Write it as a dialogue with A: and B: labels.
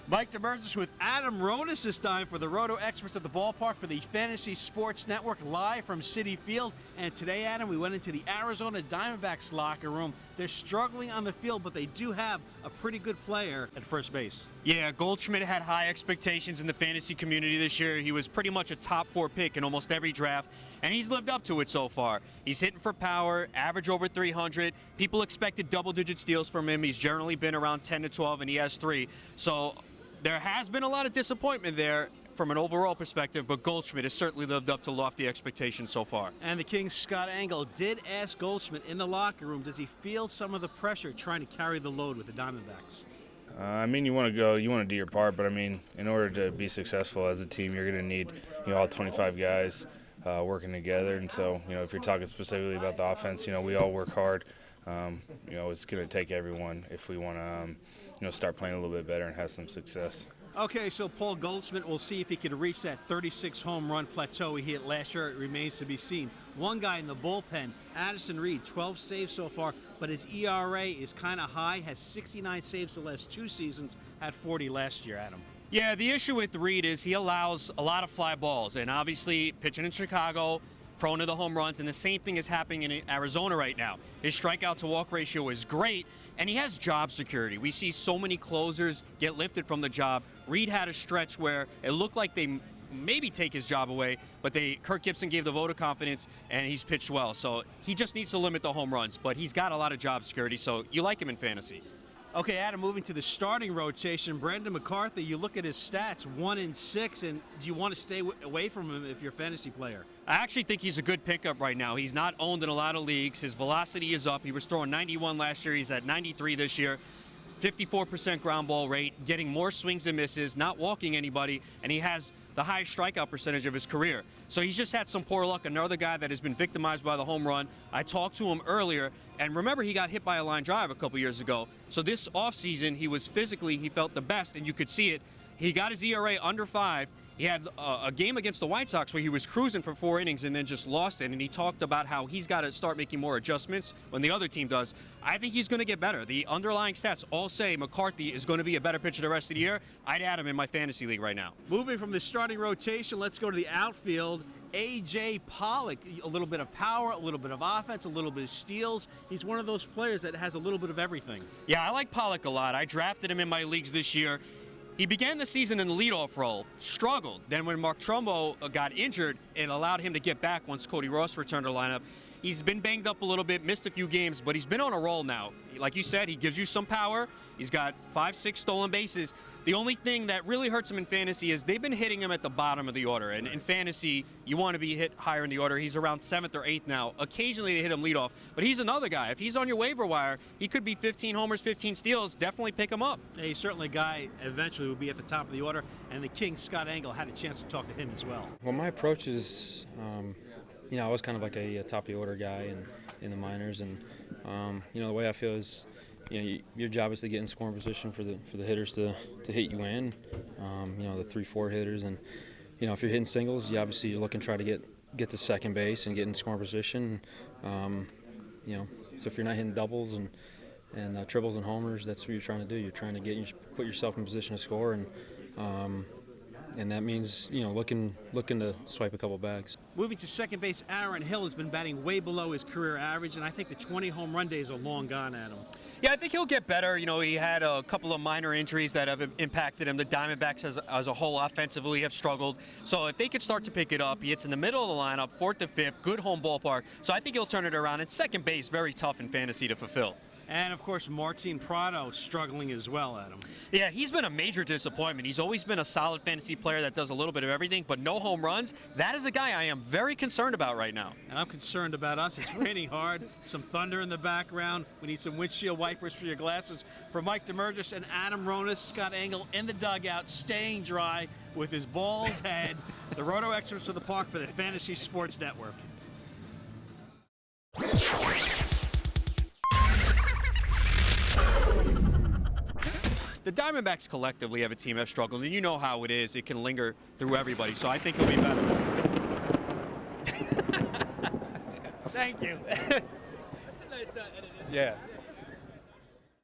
A: Mike Damergis with Adam Ronis this time for the RotoExperts at the Ballpark for the Fantasy Sports Network, live from Citi Field. And today, Adam, we went into the Arizona Diamondbacks locker room. They're struggling on the field, but they do have a pretty good player at first base.
B: Yeah, Goldschmidt had high expectations in the fantasy community this year. He was pretty much a top 4 pick in almost every draft, and he's lived up to it so far. He's hitting for power, average over 300. People expected double-digit steals from him. He's generally been around 10 to 12, and he has 3. So there has been a lot of disappointment there from an overall perspective, but Goldschmidt has certainly lived up to lofty expectations so far.
A: And the Kings' Scott Engel did ask Goldschmidt in the locker room, does he feel some of the pressure trying to carry the load with the Diamondbacks?
C: I mean, you want to do your part, but I mean, in order to be successful as a team, you're going to need, all 25 guys working together. And so, if you're talking specifically about the offense, we all work hard. It's going to take everyone if we want to, start playing a little bit better and have some success.
A: Okay, so Paul Goldschmidt, we'll see if he can reach that 36 home run plateau he hit last year. It remains to be seen. One guy in the bullpen, Addison Reed, 12 saves so far, but his ERA is kind of high, has 69 saves the last 2 seasons, had 40 last year, Adam.
B: Yeah, the issue with Reed is he allows a lot of fly balls, and obviously pitching in Chicago, prone to the home runs, and the same thing is happening in Arizona right now. His strikeout to walk ratio is great, and he has job security. We see so many closers get lifted from the job. Reed had a stretch where it looked like they maybe take his job away, but Kirk Gibson gave the vote of confidence, and he's pitched well. So he just needs to limit the home runs, but he's got a lot of job security, so you like him in fantasy.
A: Okay, Adam, moving to the starting rotation, Brandon McCarthy, you look at his stats, 1-6, and do you want to stay away from him if you're a fantasy player?
B: I actually think he's a good pickup right now. He's not owned in a lot of leagues. His velocity is up. He was throwing 91 last year. He's at 93 this year. 54% ground ball rate, getting more swings and misses, not walking anybody, and he has the highest strikeout percentage of his career. So he's just had some poor luck. Another guy that has been victimized by the home run. I talked to him earlier, and remember, he got hit by a line drive a couple years ago. So this offseason, he felt the best, and you could see it. He got his ERA under 5. He had a game against the White Sox where he was cruising for 4 innings and then just lost it, and he talked about how he's got to start making more adjustments when the other team does. I think he's going to get better. The underlying stats all say McCarthy is going to be a better pitcher the rest of the year. I'd add him in my fantasy league right now.
A: Moving from the starting rotation, let's go to the outfield. Aj Pollock, a little bit of power, a little bit of offense, a little bit of steals. He's one of those players that has a little bit of everything.
B: Yeah, I like Pollock a lot. I drafted him in my leagues this year. He began the season in the leadoff role, struggled. Then when Mark Trumbo got injured, it allowed him to get back once Cody Ross returned to the lineup. He's been banged up a little bit, missed a few games, but he's been on a roll now. Like you said, he gives you some power. He's got 5-6 stolen bases. The only thing that really hurts him in fantasy is they've been hitting him at the bottom of the order. And in fantasy, you want to be hit higher in the order. He's around 7th or 8th now. Occasionally they hit him leadoff, but he's another guy. If he's on your waiver wire, he could be 15 homers, 15 steals. Definitely pick him up.
A: Yeah, he's certainly a guy eventually will be at the top of the order. And the Kings, Scott Engel, had a chance to talk to him as well.
D: Well, my approach is, I was kind of like a top of the order guy in the minors, and the way I feel is, your job is to get in scoring position for the hitters to hit you in, the 3-4 hitters, and if you're hitting singles, you're looking to try to get to second base and get in scoring position. So if you're not hitting doubles and triples and homers, that's what you're trying to do. You're trying to put yourself in position to score, and that means, looking to swipe a couple bags.
A: Moving to second base, Aaron Hill has been batting way below his career average, and I think the 20 home run days are long gone, Adam.
B: Yeah, I think he'll get better. He had a couple of minor injuries that have impacted him. The Diamondbacks as a whole offensively have struggled. So if they could start to pick it up, he hits in the middle of the lineup, 4th to 5th, good home ballpark. So I think he'll turn it around. And second base, very tough in fantasy to fulfill.
A: And, of course, Martin Prado struggling as well, Adam.
B: Yeah, he's been a major disappointment. He's always been a solid fantasy player that does a little bit of everything, but no home runs. That is a guy I am very concerned about right now.
A: And I'm concerned about us. It's raining hard, some thunder in the background. We need some windshield wipers for your glasses. For Mike Damergis and Adam Ronis, Scott Engel in the dugout, staying dry with his bald head. The RotoExperts of the Park for the Fantasy Sports Network.
B: The Diamondbacks collectively have a team that's struggled, and you know how it is. It can linger through everybody, so I think he'll be better.
A: Thank you.
B: That's a nice edit. Yeah.